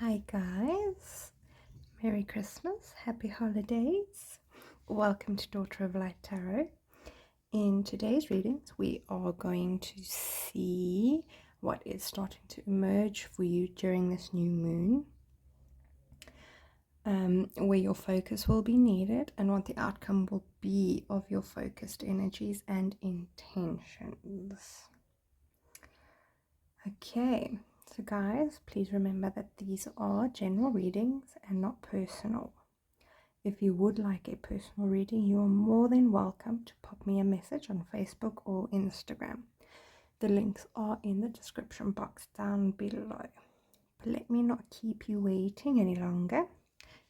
Hi guys, Merry Christmas, Happy Holidays. Welcome to Daughter of Light Tarot. In today's readings, we are going to see what is starting to emerge for you during this new moon, where your focus will be needed and what the outcome will be of your focused energies and intentions. Okay. So guys, please remember that these are general readings and not personal. If you would like a personal reading, you are more than welcome to pop me a message on Facebook or Instagram. The links are in the description box down below. But let me not keep you waiting any longer.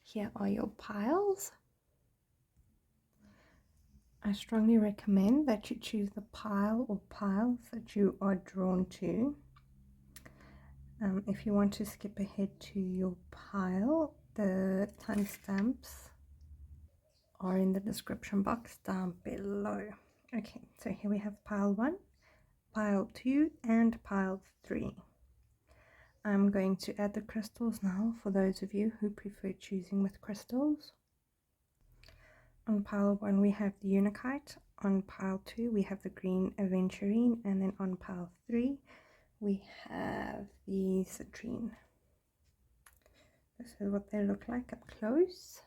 Here are your piles. I strongly recommend that you choose the pile or piles that you are drawn to. If you want to skip ahead to your pile, the timestamps are in the description box down below. Okay, so here we have pile 1, pile 2, and pile 3. I'm going to add the crystals now for those of you who prefer choosing with crystals. On pile 1 we have the Unakite, on pile 2 we have the green Aventurine, and then on pile 3 we have the Citrine. This is what they look like up close.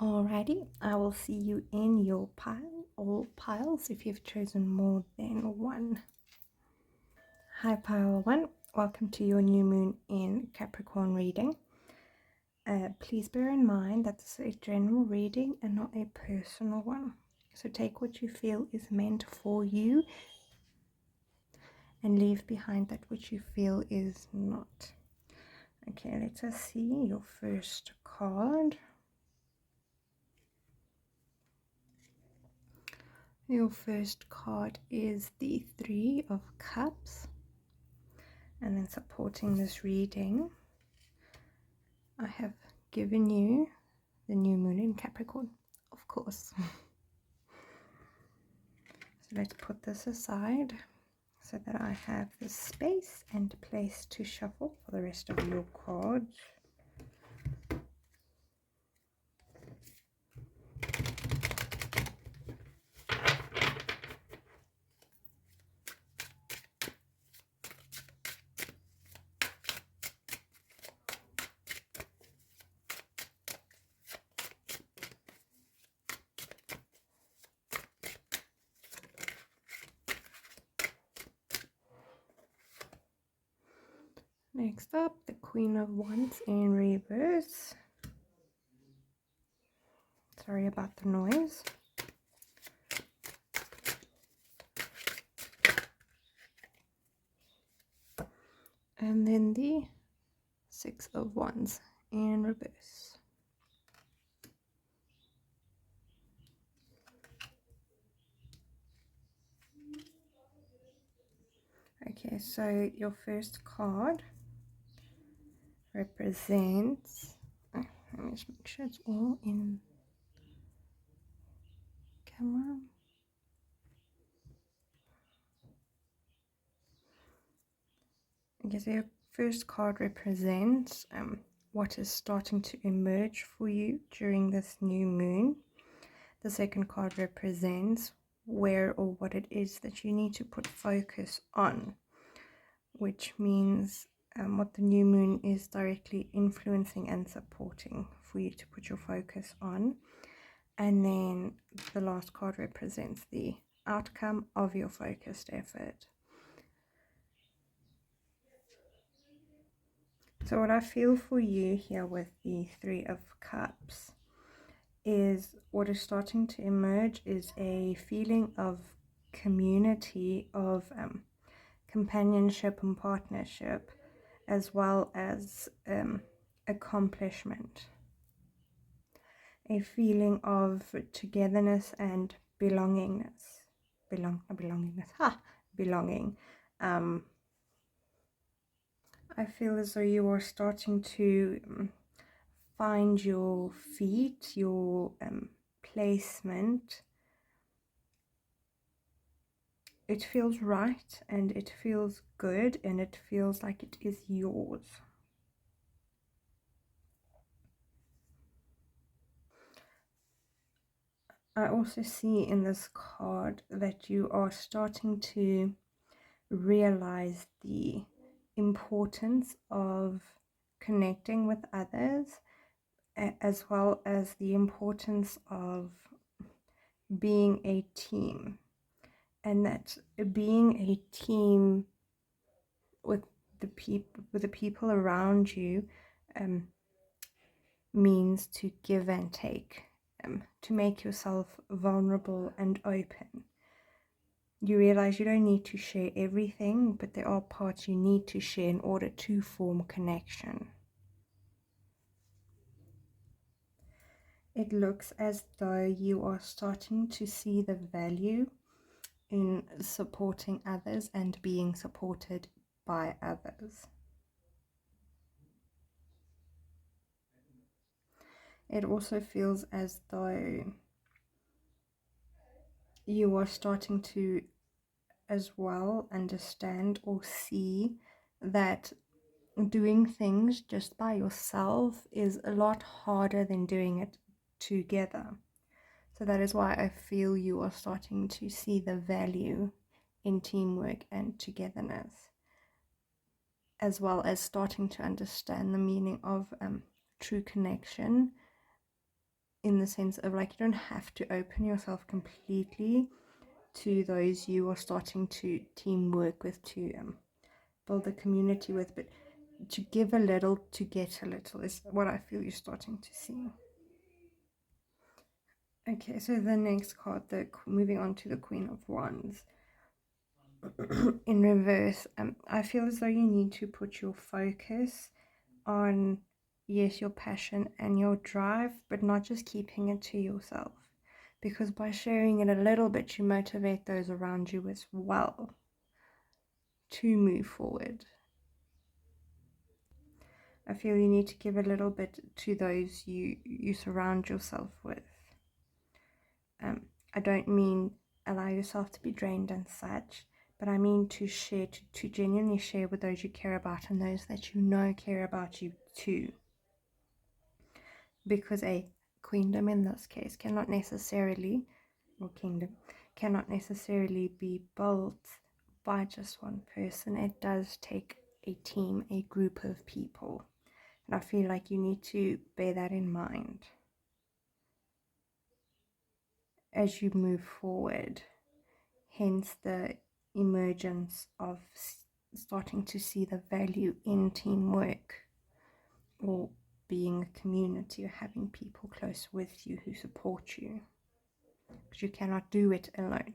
Alrighty, I will see you in your pile or piles if you've chosen more than one. Hi pile 1, welcome to your new moon in Capricorn reading. Please bear in mind that this is a general reading and not a personal one. So take what you feel is meant for you and leave behind that which you feel is not. Okay, let us see your first card. Your first card is the Three of Cups. And then supporting this reading, I have given you the new moon in Capricorn, of course. So let's put this aside so that I have the space and place to shuffle for the rest of your cards. Next up, the Queen of Wands in reverse. Sorry about the noise. And then the Six of Wands in reverse. Okay, so your first card represents, let me just make sure it's all in camera. Okay, so your first card represents what is starting to emerge for you during this new moon. The second card represents where or what it is that you need to put focus on, which means what the new moon is directly influencing and supporting for you to put your focus on. And then the last card represents the outcome of your focused effort. So what I feel for you here with the Three of Cups is what is starting to emerge is a feeling of community, of companionship and partnership, as well as accomplishment. a feeling of togetherness and belongingness. Belonging. I feel as though you are starting to find your feet, your placement. It feels right and it feels good and it feels like it is yours. I also see in this card that you are starting to realize the importance of connecting with others, as well as the importance of being a team, and that being a team with the people around you means to give and take, to make yourself vulnerable and open. You realize you don't need to share everything, but there are parts you need to share in order to form connection. It looks as though you are starting to see the value in supporting others and being supported by others. It also feels as though you are starting to as well understand or see that doing things just by yourself is a lot harder than doing it together. So that is why I feel you are starting to see the value in teamwork and togetherness, as well as starting to understand the meaning of true connection, in the sense of, like, you don't have to open yourself completely to those you are starting to teamwork with, to build a community with, but to give a little to get a little is what I feel you're starting to see. Okay, so the next card, moving on to the Queen of Wands. In reverse, I feel as though you need to put your focus on, yes, your passion and your drive, but not just keeping it to yourself, because by sharing it a little bit, you motivate those around you as well to move forward. I feel you need to give a little bit to those you surround yourself with. I don't mean allow yourself to be drained and such, but I mean to share, to genuinely share with those you care about and those that you know care about you too. Because a queendom in this case cannot necessarily, or kingdom, cannot necessarily be built by just one person. It does take a team, a group of people. And I feel like you need to bear that in mind as you move forward. Hence the emergence of starting to see the value in teamwork, or being a community, or having people close with you who support you, because you cannot do it alone.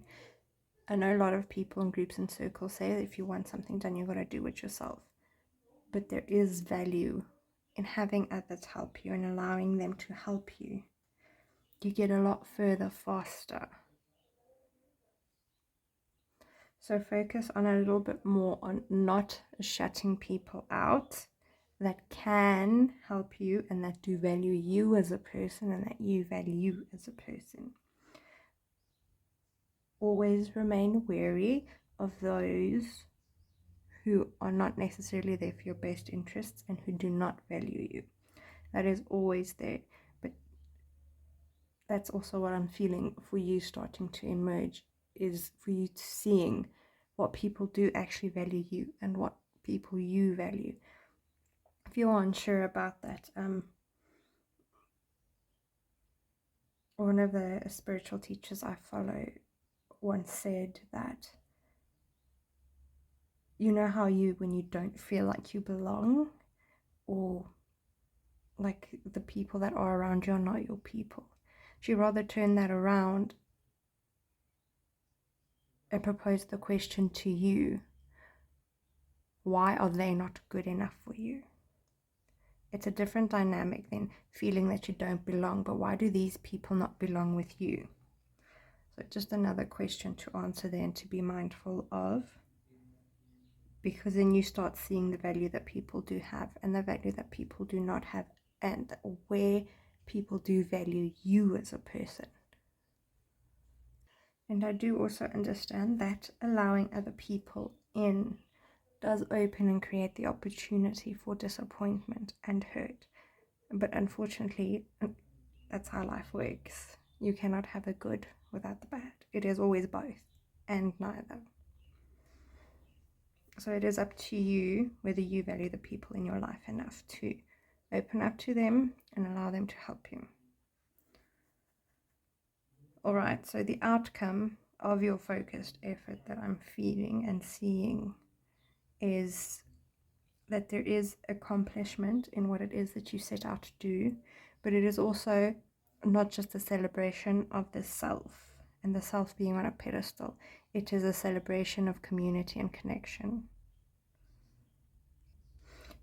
I know a lot of people in groups and circles say that if you want something done, you've got to do it yourself, but there is value in having others help you and allowing them to help you. You get a lot further faster. So focus on a little bit more on not shutting people out that can help you and that do value you as a person and that you value as a person. Always remain wary of those who are not necessarily there for your best interests and who do not value you. That is always there, but that's also what I'm feeling for you starting to emerge, is for you seeing what people do actually value you and what people you value. If you're unsure about that, one of the spiritual teachers I follow once said that, you know how when you don't feel like you belong, or like the people that are around you are not your people, she rather turn that around and propose the question to you, why are they not good enough for you? It's a different dynamic than feeling that you don't belong. But why do these people not belong with you? So just another question to answer there and to be mindful of, because then you start seeing the value that people do have and the value that people do not have, and where people do value you as a person. And I do also understand that allowing other people in does open and create the opportunity for disappointment and hurt. But unfortunately, that's how life works. You cannot have the good without the bad. It is always both and neither. So it is up to you whether you value the people in your life enough to open up to them and allow them to help you. Alright, so the outcome of your focused effort that I'm feeling and seeing is that there is accomplishment in what it is that you set out to do, but it is also not just a celebration of the self and the self being on a pedestal. It is a celebration of community and connection.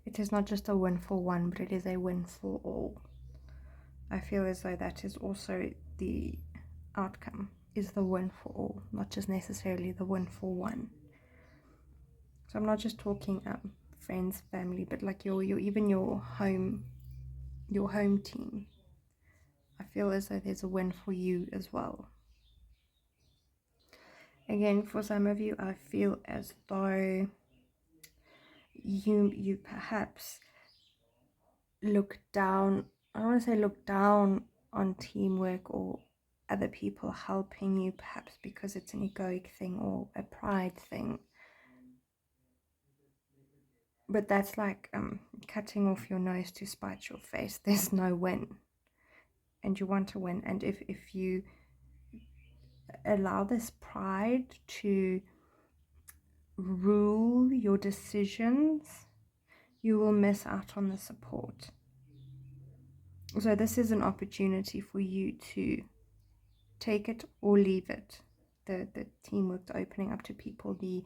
It is not just a win for one, but it is a win for all. I feel as though that is also the outcome, is the win for all, not just necessarily the win for one. So I'm not just talking friends, family, but like your even your home team. I feel as though there's a win for you as well. Again, for some of you, I feel as though you perhaps look down. I don't want to say look down on teamwork or other people helping you, perhaps because it's an egoic thing or a pride thing. But that's like cutting off your nose to spite your face. There's no win. And you want to win. And if you allow this pride to rule your decisions, you will miss out on the support. So this is an opportunity for you to take it or leave it. The teamwork, the opening up to people, the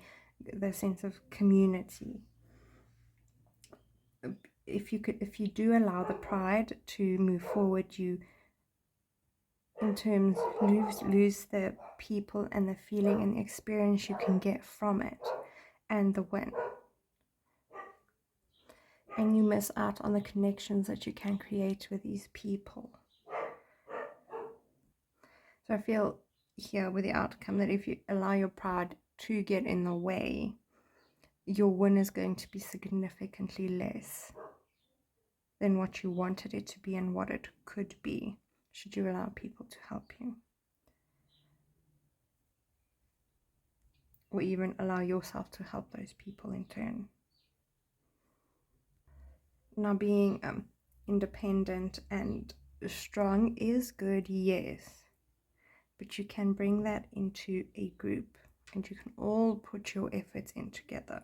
sense of community. If you do allow the pride to move forward, you in terms lose the people and the feeling and the experience you can get from it and the win. And you miss out on the connections that you can create with these people. So I feel here with the outcome that if you allow your pride to get in the way, your win is going to be significantly less than what you wanted it to be and what it could be, should you allow people to help you. Or even allow yourself to help those people in turn. Now, being independent and strong is good, yes, but you can bring that into a group and you can all put your efforts in together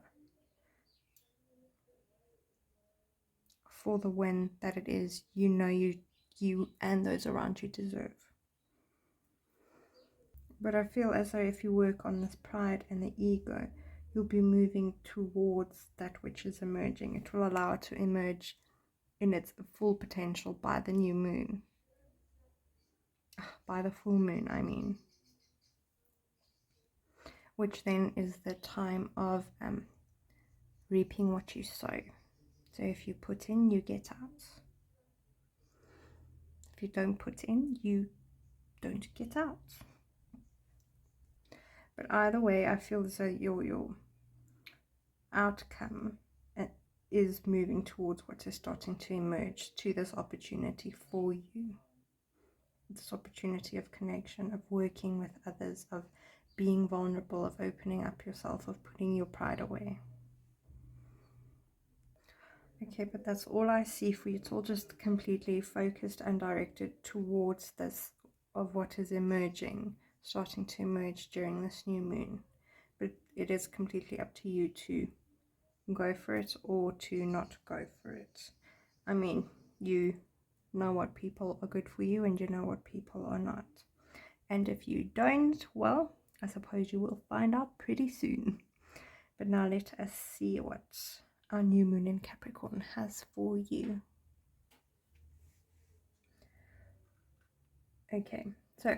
for the win that it is you and those around you deserve. But I feel as though if you work on this pride and the ego, you'll be moving towards that which is emerging. It will allow it to emerge in its full potential by the new moon. By the full moon, I mean. Which then is the time of reaping what you sow. So if you put in, you get out. If you don't put in, you don't get out. But either way, I feel as though your outcome is moving towards what is starting to emerge to this opportunity for you. This opportunity of connection, of working with others, of being vulnerable, of opening up yourself, of putting your pride away. Okay, but that's all I see for you. It's all just completely focused and directed towards this of what is emerging, starting to emerge during this new moon. But it is completely up to you to go for it or to not go for it. I mean, you know what people are good for you and you know what people are not. And if you don't, well, I suppose you will find out pretty soon. But now let us see what our new moon in Capricorn has for you. Okay, so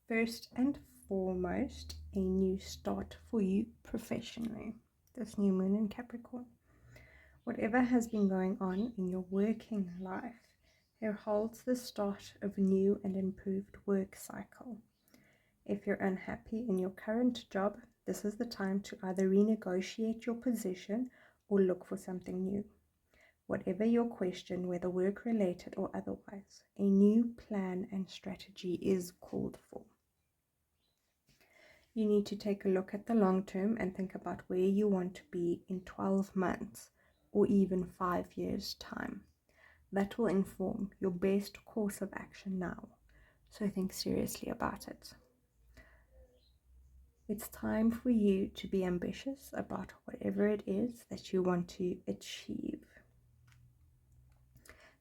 first and foremost, a new start for you professionally. This new moon in Capricorn. Whatever has been going on in your working life heralds the start of a new and improved work cycle. If you're unhappy in your current job, this is the time to either renegotiate your position or look for something new. Whatever your question, whether work-related or otherwise, a new plan and strategy is called for. You need to take a look at the long term and think about where you want to be in 12 months or even 5 years' time. That will inform your best course of action now, so think seriously about it. It's time for you to be ambitious about whatever it is that you want to achieve.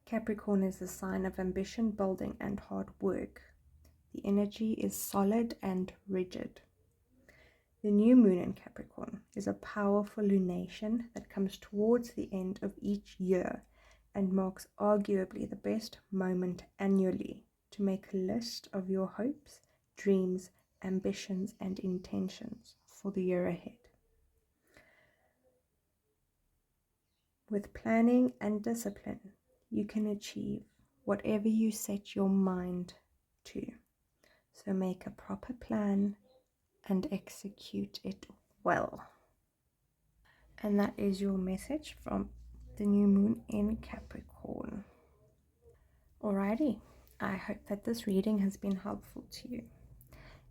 Capricorn is a sign of ambition, building, and hard work. The energy is solid and rigid. The new moon in Capricorn is a powerful lunation that comes towards the end of each year and marks arguably the best moment annually to make a list of your hopes, dreams, ambitions, and intentions for the year ahead. With planning and discipline, you can achieve whatever you set your mind to. So make a proper plan and execute it well. And that is your message from the new moon in Capricorn. Alrighty, I hope that this reading has been helpful to you.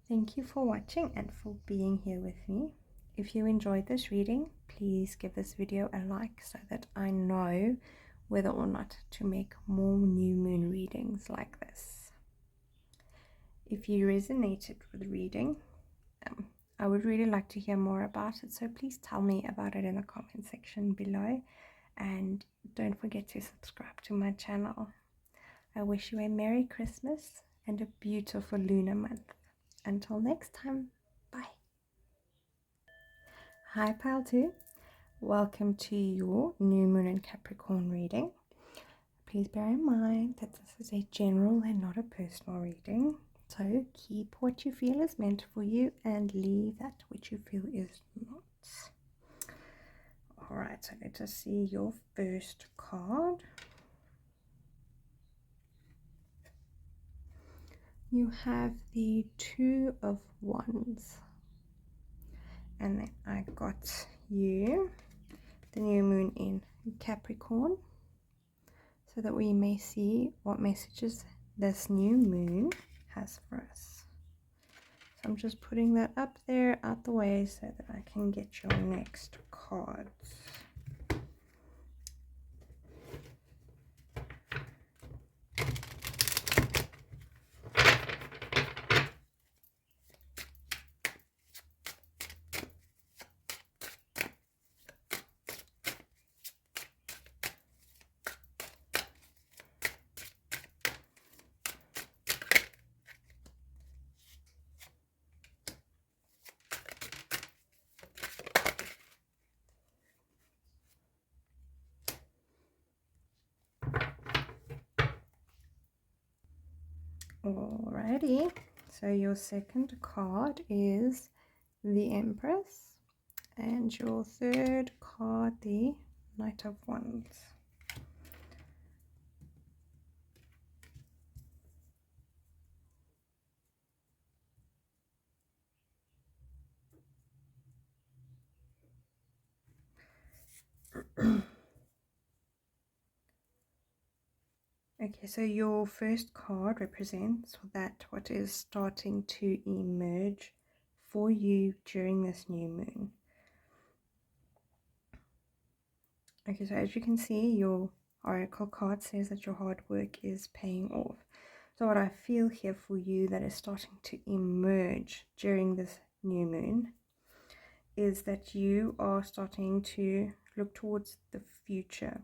Thank you for watching and for being here with me. If you enjoyed this reading, please give this video a like so that I know whether or not to make more new moon readings like this. If you resonated with the reading, I would really like to hear more about it, so please tell me about it in the comment section below, and don't forget to subscribe to my channel. I wish you a Merry Christmas and a beautiful lunar month. Until next time, bye. Hi Pile 2, welcome to your new moon in Capricorn reading. Please bear in mind that this is a general and not a personal reading. So keep what you feel is meant for you and leave that which you feel is not. Alright, so let us see your first card. You have the Two of Wands. And then I got you the new moon in Capricorn, so that we may see what messages this new moon has for us. So I'm just putting that up there out the way so that I can get your next cards. Alrighty, so your second card is the Empress, and your third card, the Knight of Wands. Okay, so your first card represents that what is starting to emerge for you during this new moon. Okay, so as you can see, your oracle card says that your hard work is paying off. So what I feel here for you that is starting to emerge during this new moon is that you are starting to look towards the future.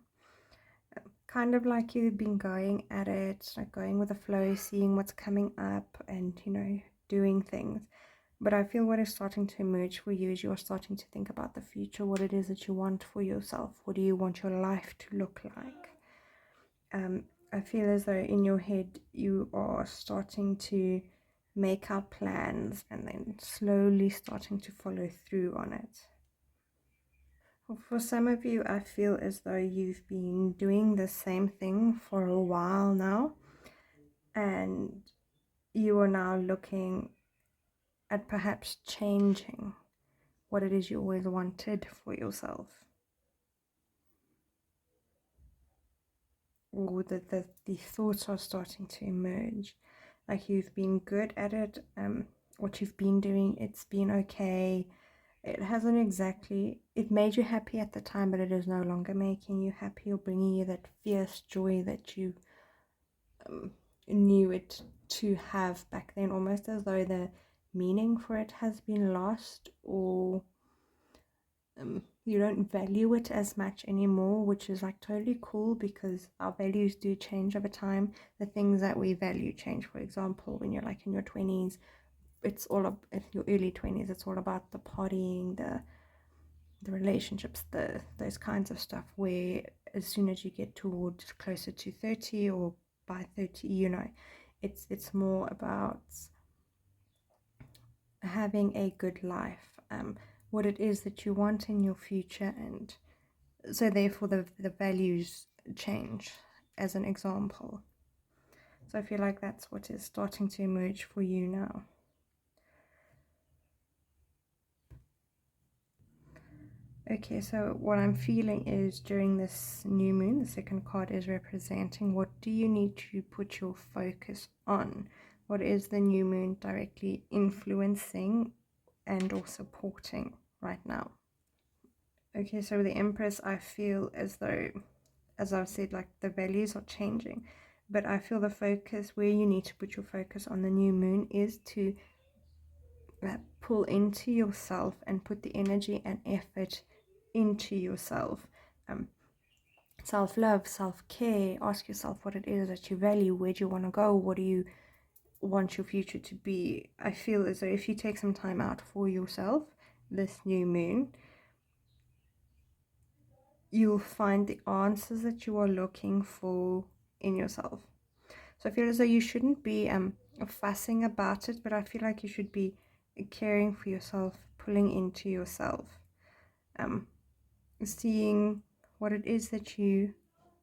Kind of like you've been going at it, like going with the flow, seeing what's coming up and, you know, doing things. But I feel what is starting to emerge for you is you're starting to think about the future, what it is that you want for yourself. What do you want your life to look like? I feel as though in your head you are starting to make out plans and then slowly starting to follow through on it. For some of you, I feel as though you've been doing the same thing for a while now, and you are now looking at perhaps changing what it is you always wanted for yourself. Or the thoughts are starting to emerge. Like you've been good at it, what you've been doing, it's been okay. It hasn't exactly, it made you happy at the time, but it is no longer making you happy or bringing you that fierce joy that you knew it to have back then, almost as though the meaning for it has been lost, or you don't value it as much anymore, which is like totally cool because our values do change over time. The things that we value change. For example, when you're like in your 20s, it's all up in your early 20s, it's all about the partying, the relationships, those kinds of stuff, where as soon as you get towards closer to 30 or by 30, you know, it's more about having a good life, what it is that you want in your future, and so therefore the values change, as an example. So I feel like that's what is starting to emerge for you now. Okay, so what I'm feeling is during this new moon, the second card is representing what do you need to put your focus on? What is the new moon directly influencing and or supporting right now? Okay, so with the Empress, I feel as though, as I've said, like the values are changing, but I feel the focus, where you need to put your focus on the new moon, is to pull into yourself and put the energy and effort into yourself. Self-love, self-care, ask yourself what it is that you value, where do you want to go, what do you want your future to be. I feel as though if you take some time out for yourself this new moon, you'll find the answers that you are looking for in yourself. So I feel as though you shouldn't be fussing about it, but I feel like you should be caring for yourself, pulling into yourself, seeing what it is that you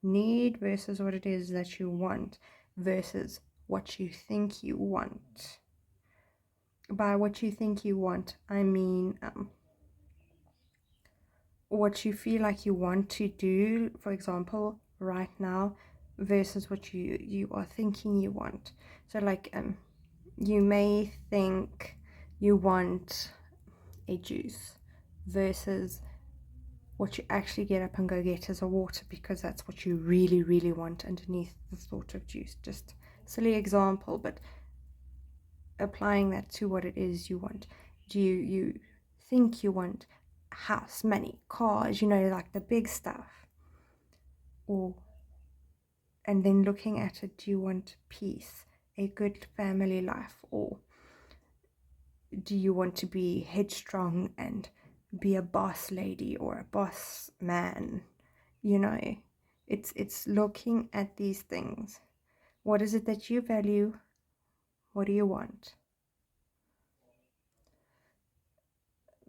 need versus what it is that you want versus what you think you want. By what you think you want, I mean what you feel like you want to do, for example, right now, versus what you are thinking you want. So like you may think you want a juice versus what you actually get up and go get is a water, because that's what you really, really want underneath the thought of juice. Just silly example, but applying that to what it is you want. Do you think you want house, money, cars, you know, like the big stuff? Or, and then looking at it, do you want peace, a good family life, or do you want to be headstrong and be a boss lady or a boss man? You know, it's looking at these things. What is it that you value? What do you want?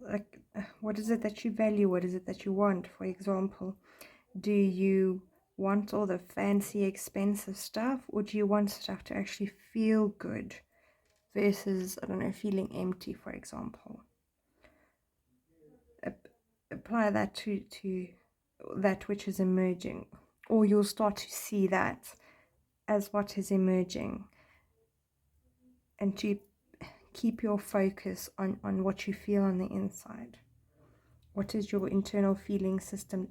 Like, what is it that you value? What is it that you want? For example, do you want all the fancy, expensive stuff, or do you want stuff to actually feel good versus, I don't know, feeling empty, for example? Apply that to that which is emerging, or you'll start to see that as what is emerging, and to keep your focus on what you feel on the inside. What is your internal feeling system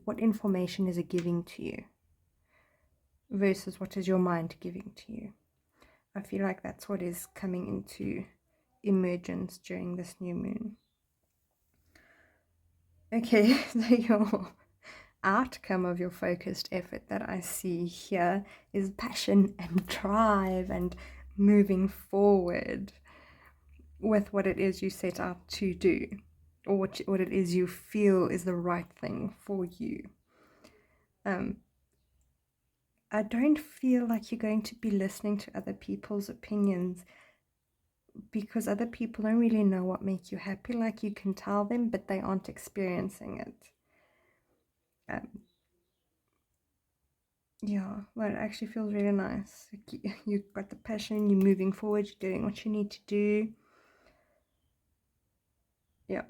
what information is it giving to you versus what is your mind giving to you? I feel like that's what is coming into emergence during this new moon. Okay, so your outcome of your focused effort that I see here is passion and drive and moving forward with what it is you set out to do, or what it is you feel is the right thing for you. I don't feel like you're going to be listening to other people's opinions, because other people don't really know what makes you happy. Like, you can tell them, but they aren't experiencing it. Yeah, well, it actually feels really nice. Like, you've got the passion, you're moving forward, you're doing what you need to do. Yeah.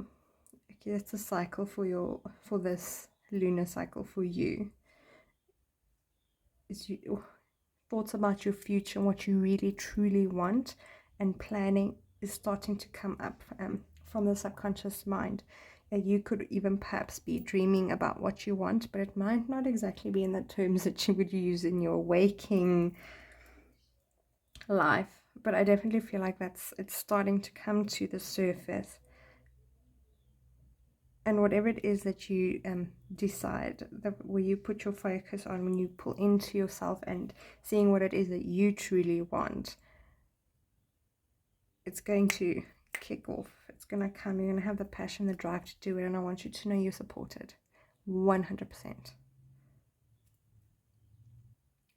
Okay, that's a cycle for this lunar cycle for you. Is you thoughts about your future and what you really truly want, and planning is starting to come up from the subconscious mind. You could even perhaps be dreaming about what you want, but it might not exactly be in the terms that you would use in your waking life. But I definitely feel like it's starting to come to the surface. And whatever it is that you decide, where you put your focus on, when you pull into yourself and seeing what it is that you truly want, it's going to kick off. It's going to come. You're going to have the passion, the drive to do it, and I want you to know you're supported 100%.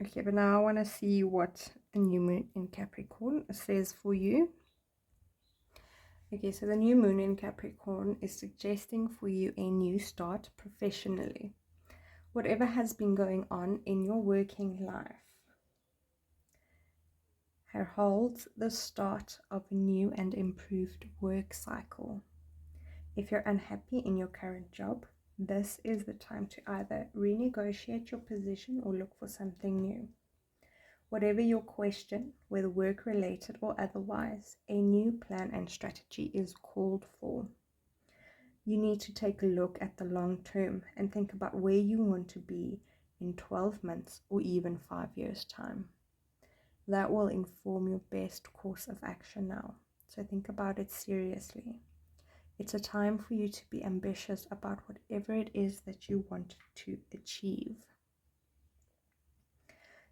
Okay, but now I want to see what the new moon in Capricorn says for you. Okay, so the new moon in Capricorn is suggesting for you a new start professionally. Whatever has been going on in your working life heralds the start of a new and improved work cycle. If you're unhappy in your current job, this is the time to either renegotiate your position or look for something new. Whatever your question, whether work-related or otherwise, a new plan and strategy is called for. You need to take a look at the long term and think about where you want to be in 12 months or even 5 years' time. That will inform your best course of action now. So think about it seriously. It's a time for you to be ambitious about whatever it is that you want to achieve.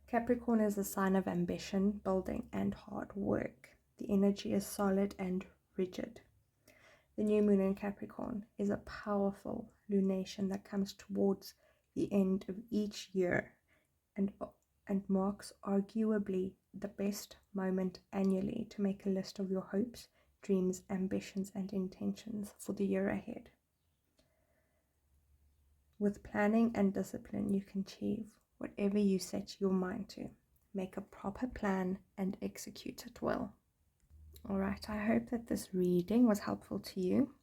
Capricorn is a sign of ambition, building, and hard work. The energy is solid and rigid. The new moon in Capricorn is a powerful lunation that comes towards the end of each year and marks arguably the best moment annually to make a list of your hopes, dreams, ambitions, and intentions for the year ahead. With planning and discipline, you can achieve whatever you set your mind to. Make a proper plan and execute it well. Alright, I hope that this reading was helpful to you.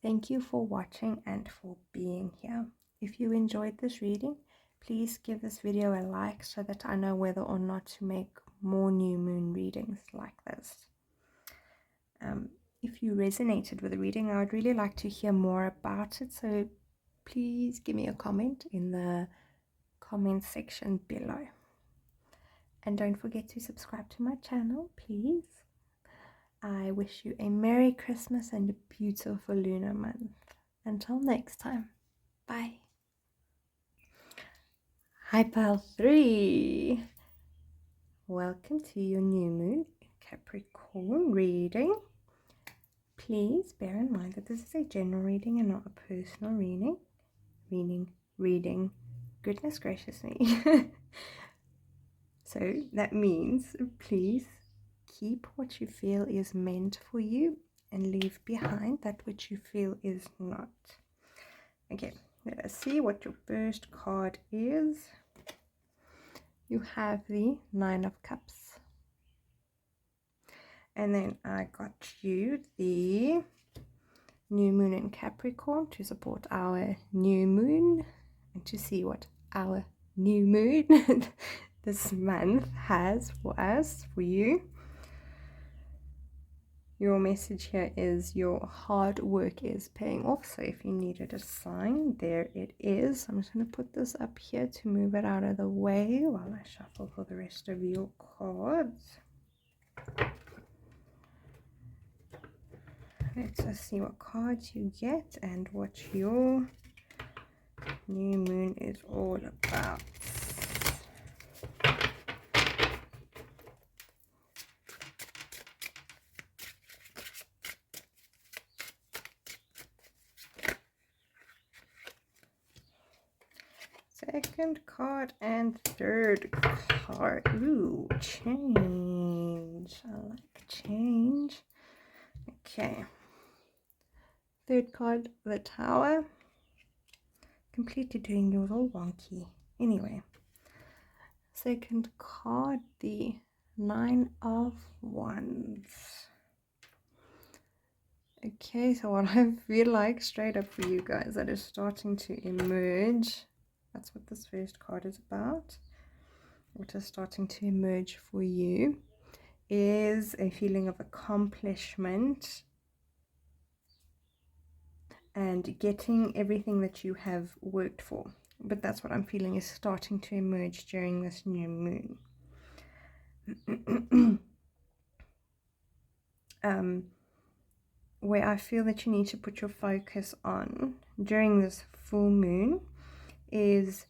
Thank you for watching and for being here. If you enjoyed this reading, please give this video a like so that I know whether or not to make more new moon readings like this. If you resonated with the reading, I would really like to hear more about it, so please give me a comment in the comment section below. And don't forget to subscribe to my channel, please. I wish you a Merry Christmas and a beautiful lunar month. Until next time, bye. Hi Pile 3. Welcome to your new moon Capricorn reading. Please bear in mind that this is a general reading and not a personal reading. Reading. Goodness gracious me. So that means please keep what you feel is meant for you and leave behind that which you feel is not. Okay, let us see what your first card is. You have the Nine of Cups. And then I got you the new moon in Capricorn to support our new moon and to see what our new moon this month has for us, for you. Your message here is your hard work is paying off. So if you needed a sign, there it is. I'm just going to put this up here to move it out of the way while I shuffle for the rest of your cards. Let's see what cards you get and what your new moon is all about. So second card and third card. Ooh, change. I like change. Okay. Third card, the Tower. Completely doing yours all wonky. Anyway. Second card, the Nine of Wands. Okay, so what I feel like straight up for you guys that is starting to emerge, that's what this first card is about. What is starting to emerge for you is a feeling of accomplishment and getting everything that you have worked for. But that's what I'm feeling is starting to emerge during this new moon. Where I feel that you need to put your focus on during this full moon is,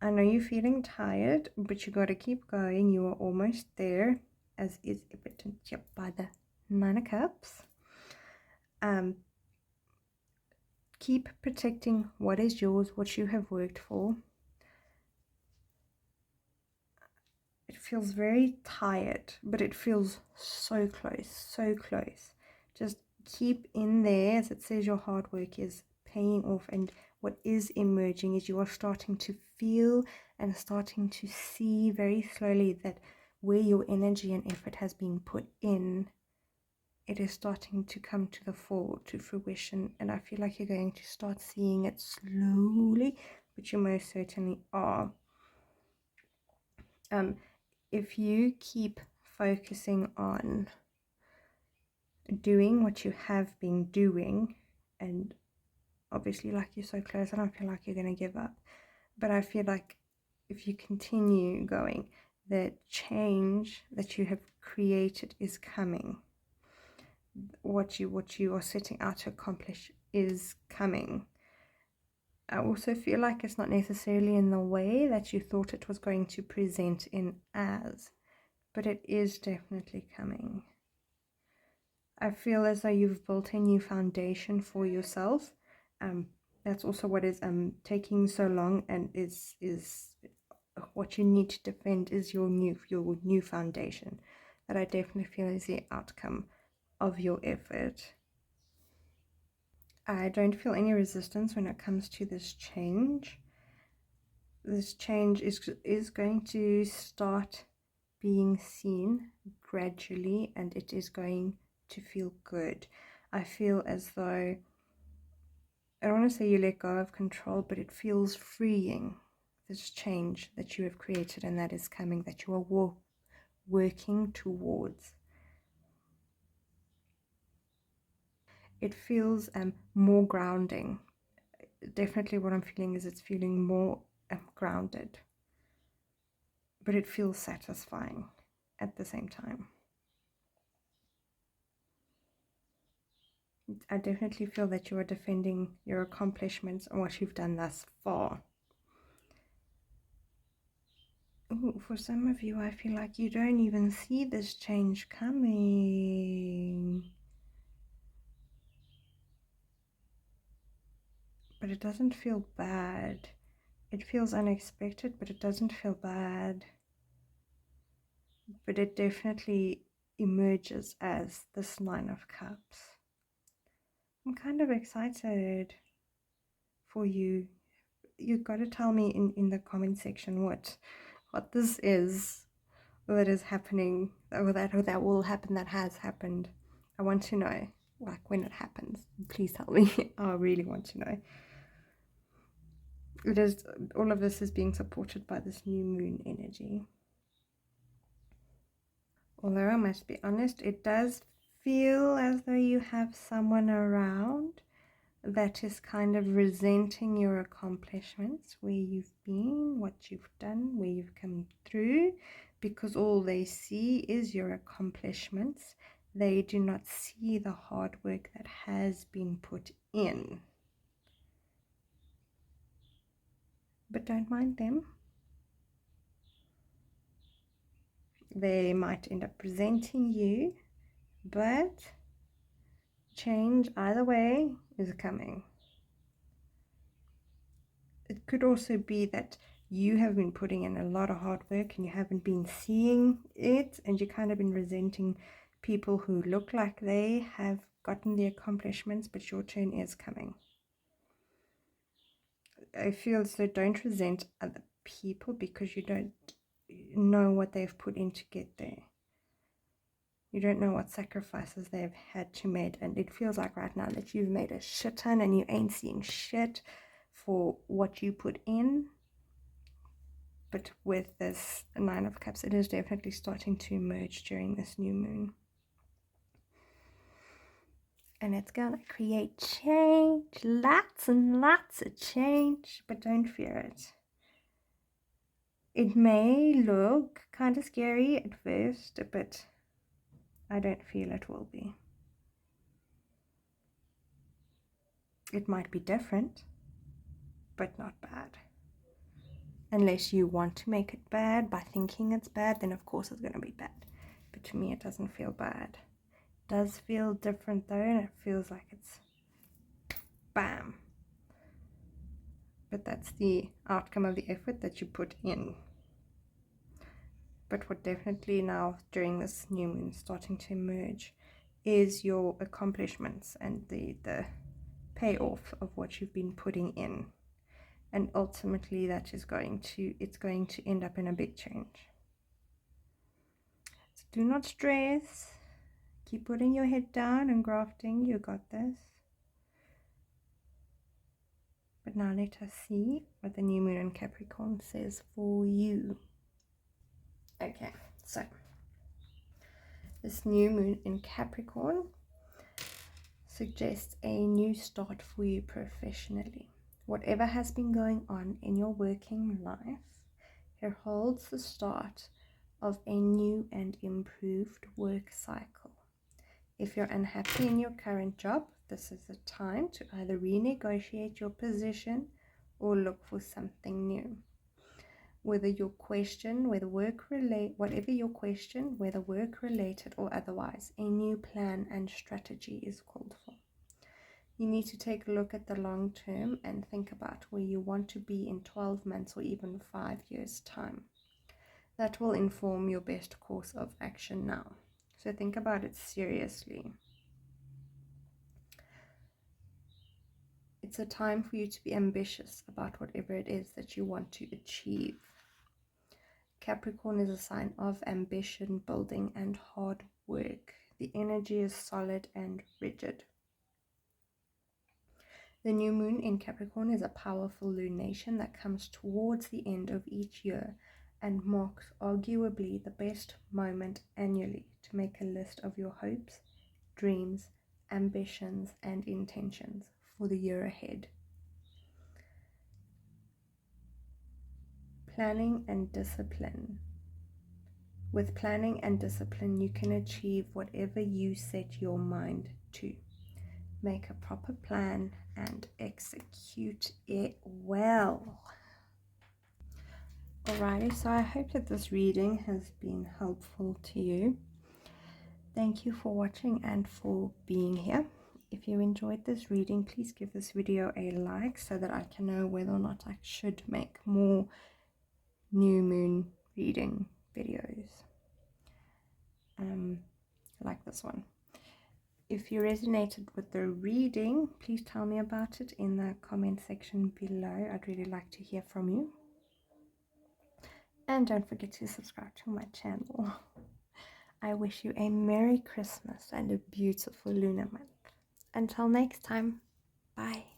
I know you're feeling tired, but you got to keep going. You are almost there, as is evident by the Nine of Cups. Keep protecting what is yours, what you have worked for. It feels very tired, but it feels so close, so close. Just keep in there, as it says your hard work is paying off, and what is emerging is you are starting to feel and starting to see very slowly that where your energy and effort has been put in, it is starting to come to the fore, to fruition, and I feel like you're going to start seeing it slowly, but you most certainly are. If you keep focusing on doing what you have been doing, and obviously like you're so close, I don't feel like you're going to give up, but I feel like if you continue going, the change that you have created is coming. What you are setting out to accomplish is coming. I also feel like it's not necessarily in the way that you thought it was going to present in as, but it is definitely coming. I feel as though you've built a new foundation for yourself. That's also what is taking so long, and is what you need to defend is your new foundation. That I definitely feel is the outcome of your effort. I don't feel any resistance when it comes to this change. This change is going to start being seen gradually, and it is going to feel good. I feel as though, I don't want to say you let go of control, but it feels freeing, this change that you have created and that is coming, that you are working towards. It feels more grounding. Definitely what I'm feeling is it's feeling more grounded, but it feels satisfying at the same time. I definitely feel that you are defending your accomplishments and what you've done thus far. Ooh, for some of you, I feel like you don't even see this change coming. But it doesn't feel bad. It feels unexpected, but it doesn't feel bad. But it definitely emerges as this Nine of Cups. I'm kind of excited for you. You've got to tell me in the comment section what this is that is happening, or that will happen, that has happened. I want to know, like, when it happens. Please tell me. I really want to know. It is, all of this is being supported by this new moon energy. Although I must be honest, it does feel as though you have someone around that is kind of resenting your accomplishments, where you've been, what you've done, where you've come through, because all they see is your accomplishments. They do not see the hard work that has been put in. But don't mind them. They might end up resenting you, but change either way is coming. it could also be that you have been putting in a lot of hard work and you haven't been seeing it, and you've kind of been resenting people who look like they have gotten the accomplishments, but your turn is coming. I feel so don't resent other people because you don't know what they've put in to get there. You don't know what sacrifices they've had to make, and it feels like right now that you've made a shit ton and you ain't seeing shit for what you put in. But with this Nine of Cups, it is definitely starting to emerge during this new moon. And it's going to create change, lots and lots of change, but don't fear it. It may look kind of scary at first, but I don't feel it will be. It might be different, but not bad. Unless you want to make it bad by thinking it's bad, then of course it's going to be bad. But to me, it doesn't feel bad. It does feel different though, and it feels like it's bam. But that's the outcome of the effort that you put in. But what definitely now during this new moon starting to emerge is your accomplishments and the payoff of what you've been putting in. And ultimately that is going to end up in a big change. So do not stress. Keep putting your head down and grafting. You got this. But now let us see what the new moon in Capricorn says for you. Okay, so this new moon in Capricorn suggests a new start for you professionally. Whatever has been going on in your working life here holds the start of a new and improved work cycle. If you're unhappy in your current job, this is the time to either renegotiate your position or look for something new. Whatever your question, whether work related or otherwise, a new plan and strategy is called for. You need to take a look at the long term and think about where you want to be in 12 months or even 5 years' time. That will inform your best course of action now. So think about it seriously. It's a time for you to be ambitious about whatever it is that you want to achieve. Capricorn is a sign of ambition, building, and hard work. The energy is solid and rigid. The new moon in Capricorn is a powerful lunation that comes towards the end of each year and marks arguably the best moment annually to make a list of your hopes, dreams, ambitions, and intentions for the year ahead. Planning and discipline. With planning and discipline, you can achieve whatever you set your mind to. Make a proper plan and execute it well. Alrighty, so I hope that this reading has been helpful to you. Thank you for watching and for being here. If you enjoyed this reading, please give this video a like so that I can know whether or not I should make more new moon reading videos like this one. If you resonated with the reading, please tell me about it in the comment section below. I'd really like to hear from you. And don't forget to subscribe to my channel. I wish you a Merry Christmas and a beautiful lunar month. Until next time, bye.